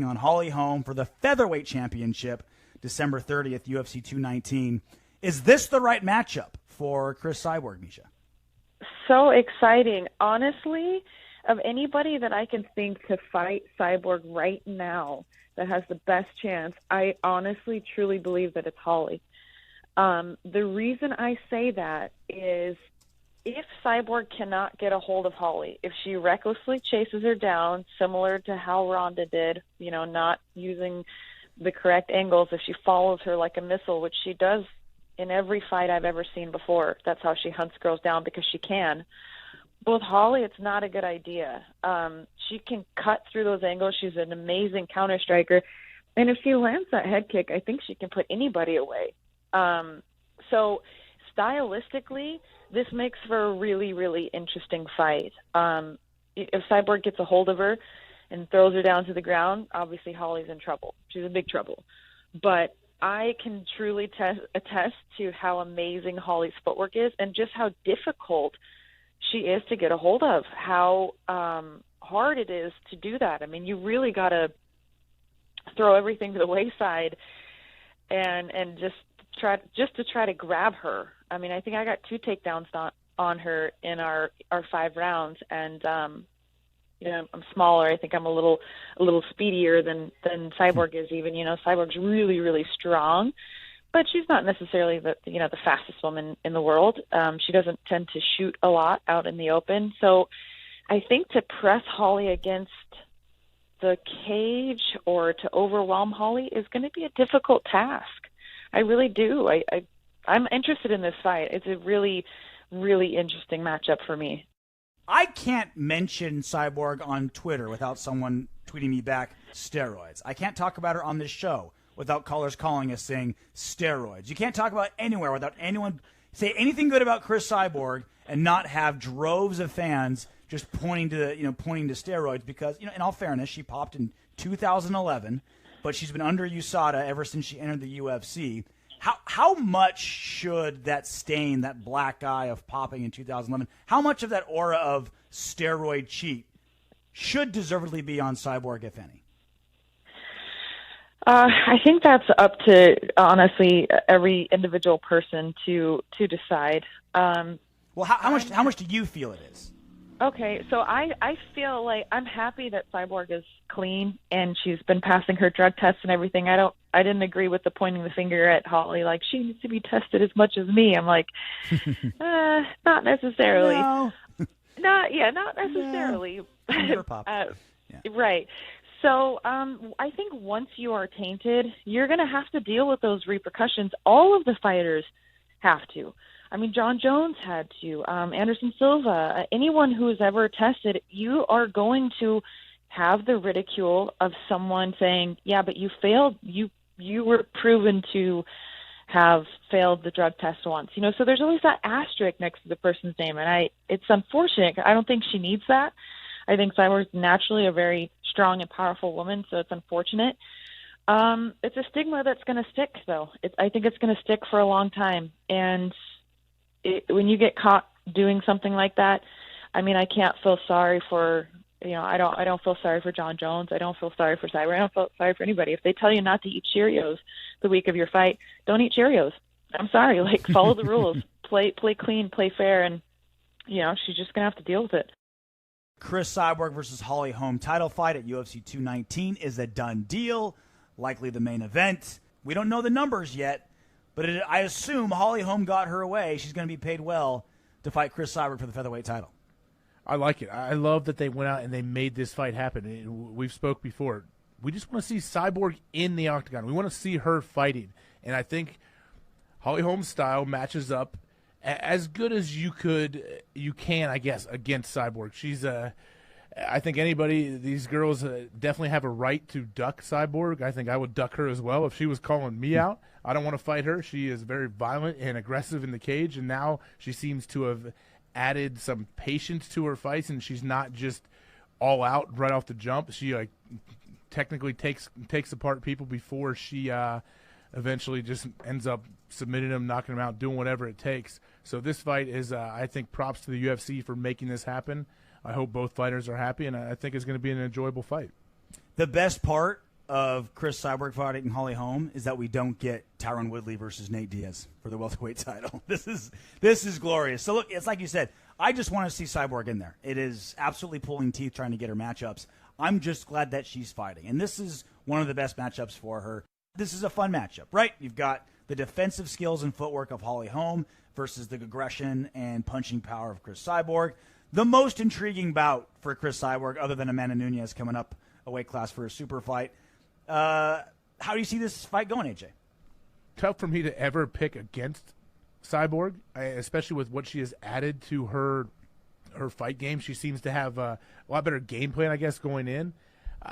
on Holly Holm for the featherweight championship, December 30th, UFC 219. Is this the right matchup for Cris Cyborg, Miesha? So exciting. Honestly, of anybody that I can think to fight Cyborg right now that has the best chance, I honestly, truly believe that it's Holly. The reason I say that is if Cyborg cannot get a hold of Holly, if she recklessly chases her down, similar to how Ronda did, not using the correct angles, if she follows her like a missile, which she does in every fight I've ever seen before. That's how she hunts girls down, because she can. But with Holly, it's not a good idea. She can cut through those angles. She's an amazing counter striker. And if she lands that head kick, I think she can put anybody away. So stylistically, this makes for a really, really interesting fight. If Cyborg gets a hold of her and throws her down to the ground, obviously Holly's in trouble. She's in big trouble. But I can truly attest to how amazing Holly's footwork is and just how difficult she is to get a hold of, how hard it is to do that. I mean, you really got to throw everything to the wayside and just to try to grab her. I mean, I think I got 2 takedowns on her in our 5 rounds, and I'm smaller. I think I'm a little speedier than Cyborg is even. Cyborg's really, really strong, but she's not necessarily the fastest woman in the world. She doesn't tend to shoot a lot out in the open. So I think to press Holly against the cage or to overwhelm Holly is going to be a difficult task. I really do. I'm interested in this fight. It's a really, really interesting matchup for me. I can't mention Cyborg on Twitter without someone tweeting me back steroids. I can't talk about her on this show without callers calling us saying steroids. You can't talk about it anywhere without anyone say anything good about Cris Cyborg and not have droves of fans just pointing to steroids, because in all fairness, she popped in 2011, but she's been under USADA ever since she entered the UFC. How much should that stain, that black eye of popping in 2011, how much of that aura of steroid cheat should deservedly be on Cyborg, if any? I think that's up to, honestly, every individual person to decide. Well, how much do you feel it is? Okay, so I feel like I'm happy that Cyborg is clean and she's been passing her drug tests and everything. I didn't agree with the pointing the finger at Holly, like she needs to be tested as much as me. I'm like, not necessarily. No. Not necessarily. Never pop. Yeah. Right. So I think once you are tainted, you're going to have to deal with those repercussions. All of the fighters have to. I mean, John Jones had to, Anderson Silva, anyone who has ever tested, you are going to have the ridicule of someone saying, yeah, but you failed. You were proven to have failed the drug test once. So there's always that asterisk next to the person's name, and it's unfortunate. I don't think she needs that. I think Cyborg's naturally a very strong and powerful woman, so it's unfortunate. It's a stigma that's going to stick, though. I think it's going to stick for a long time, and when you get caught doing something like that, I mean, I can't feel sorry for, I don't feel sorry for John Jones. I don't feel sorry for Cyborg. I don't feel sorry for anybody. If they tell you not to eat Cheerios the week of your fight, don't eat Cheerios. I'm sorry. Follow the rules. Play clean, play fair, and, she's just going to have to deal with it. Cris Cyborg versus Holly Holm title fight at UFC 219 is a done deal, likely the main event. We don't know the numbers yet, but I assume Holly Holm got her way. She's going to be paid well to fight Cris Cyborg for the featherweight title. I like it. I love that they went out and they made this fight happen. We've spoke before. We just want to see Cyborg in the octagon. We want to see her fighting. And I think Holly Holm's style matches up as good as you can, I guess, against Cyborg. She's I think these girls definitely have a right to duck Cyborg. I think I would duck her as well if she was calling me out. I don't want to fight her. She is very violent and aggressive in the cage, and now she seems to have added some patience to her fights, and she's not just all out right off the jump. She technically takes apart people before she eventually just ends up submitting them, knocking them out, doing whatever it takes. So this fight is, I think, props to the UFC for making this happen. I hope both fighters are happy, and I think it's going to be an enjoyable fight. The best part of Cris Cyborg fighting Holly Holm is that we don't get Tyron Woodley versus Nate Diaz for the welterweight title. This is glorious. So look, it's like you said, I just want to see Cyborg in there. It is absolutely pulling teeth trying to get her matchups. I'm just glad that she's fighting. And this is one of the best matchups for her. This is a fun matchup, right? You've got the defensive skills and footwork of Holly Holm versus the aggression and punching power of Cris Cyborg. The most intriguing bout for Cris Cyborg, other than Amanda Nunes coming up a weight class for a super fight. How do you see this fight going, AJ? Tough for me to ever pick against Cyborg, especially with what she has added to her fight game. She seems to have a lot better game plan, I guess, going in.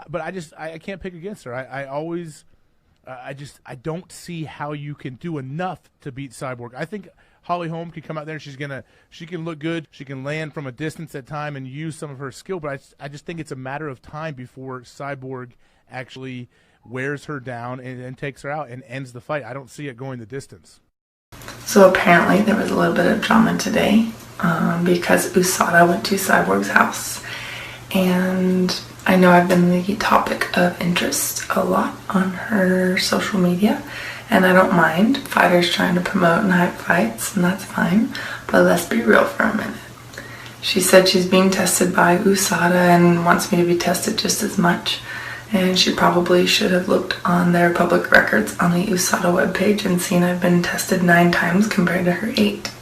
But I can't pick against her. I don't see how you can do enough to beat Cyborg. I think Holly Holm can come out there and she can look good. She can land from a distance at time and use some of her skill. But I just think it's a matter of time before Cyborg actually wears her down and takes her out and ends the fight. I don't see it going the distance. So apparently there was a little bit of drama today because USADA went to Cyborg's house. And I know I've been the topic of interest a lot on her social media. And I don't mind fighters trying to promote and hype fights, and that's fine. But let's be real for a minute. She said she's being tested by USADA and wants me to be tested just as much. And she probably should have looked on their public records on the USADA webpage and seen I've been tested 9 times compared to her 8.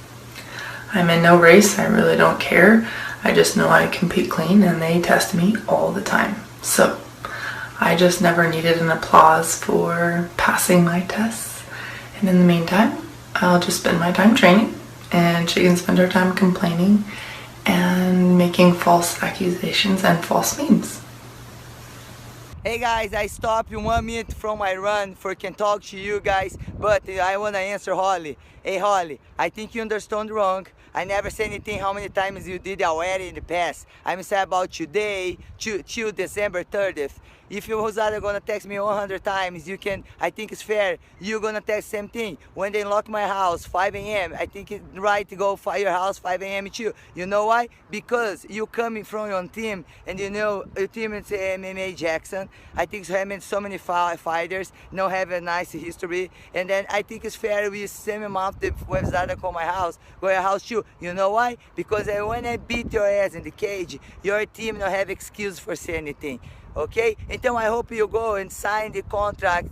I'm in no race, I really don't care. I just know I compete clean and they test me all the time. So, I just never needed an applause for passing my tests. And in the meantime, I'll just spend my time training and she can spend her time complaining and making false accusations and false memes. Hey guys, I stopped 1 minute from my run for can talk to you guys, but I want to answer Holly. Hey Holly, I think you understand wrong. I never said anything how many times you did already in the past. I'm saying about today, till December 30th. If you was either gonna text me 100 times, you can, I think it's fair, you're gonna text same thing. When they lock my house, 5 a.m., I think it's right to go fire your house 5 a.m. too. You know why? Because you coming from your team, and you know your team is MMA Jackson. I think having so many fighters, now have a nice history, and then I think it's fair we same amount the website call my house, go your house too. You know why? Because when I beat your ass in the cage, your team don't have excuse for saying anything. Okay? Então I hope you go and sign the contract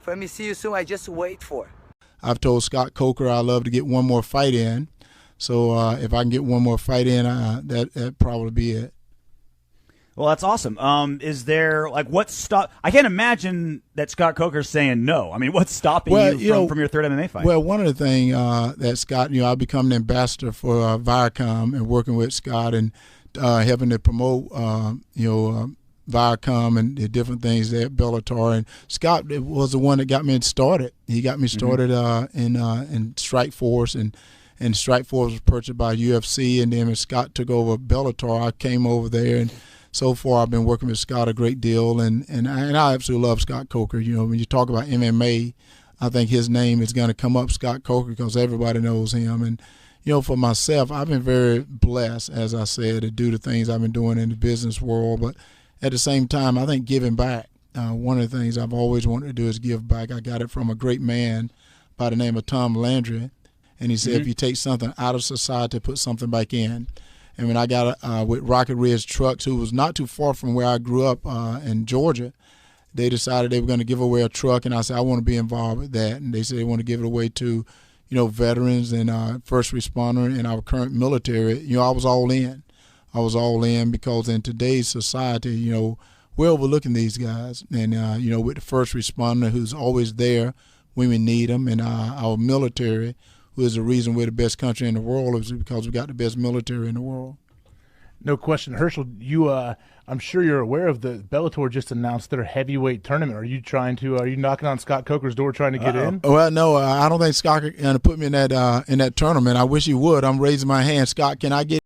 for me see you soon. I just wait for. I've told Scott Coker I'd love to get one more fight in. So if I can get one more fight in, that'd probably be it. Well, that's awesome. Is there, like, what's stop? I can't imagine that Scott Coker's saying no. I mean, what's stopping you from your third MMA fight? Well, one of the things that Scott, I've become an ambassador for Viacom and working with Scott and helping to promote, Viacom and the different things there at Bellator. And Scott was the one that got me started. He got me started in Strike Force, and Strike Force was purchased by UFC. And then when Scott took over Bellator, I came over there, and so far I've been working with Scott a great deal. And I absolutely love Scott Coker. When you talk about MMA, I think his name is going to come up, Scott Coker, because everybody knows him. And for myself, I've been very blessed, as I said, to do the things I've been doing in the business world. But at the same time, I think giving back, one of the things I've always wanted to do is give back. I got it from a great man by the name of Tom Landry, and he said, if you take something out of society, put something back in. And when I got with Rocket Ridge Trucks, who was not too far from where I grew up in Georgia, they decided they were going to give away a truck, and I said, I want to be involved with that. And they said they want to give it away to, veterans and first responder and our current military. I was all in. I was all in because in today's society, we're overlooking these guys. And, with the first responder who's always there when we need them, and our military, who is the reason we're the best country in the world, is because we got the best military in the world. No question. Herschel, I'm sure you're aware of the Bellator just announced their heavyweight tournament. Are you knocking on Scott Coker's door trying to get in? Well, no, I don't think Scott can put me in that tournament. I wish he would. I'm raising my hand. Scott, can I get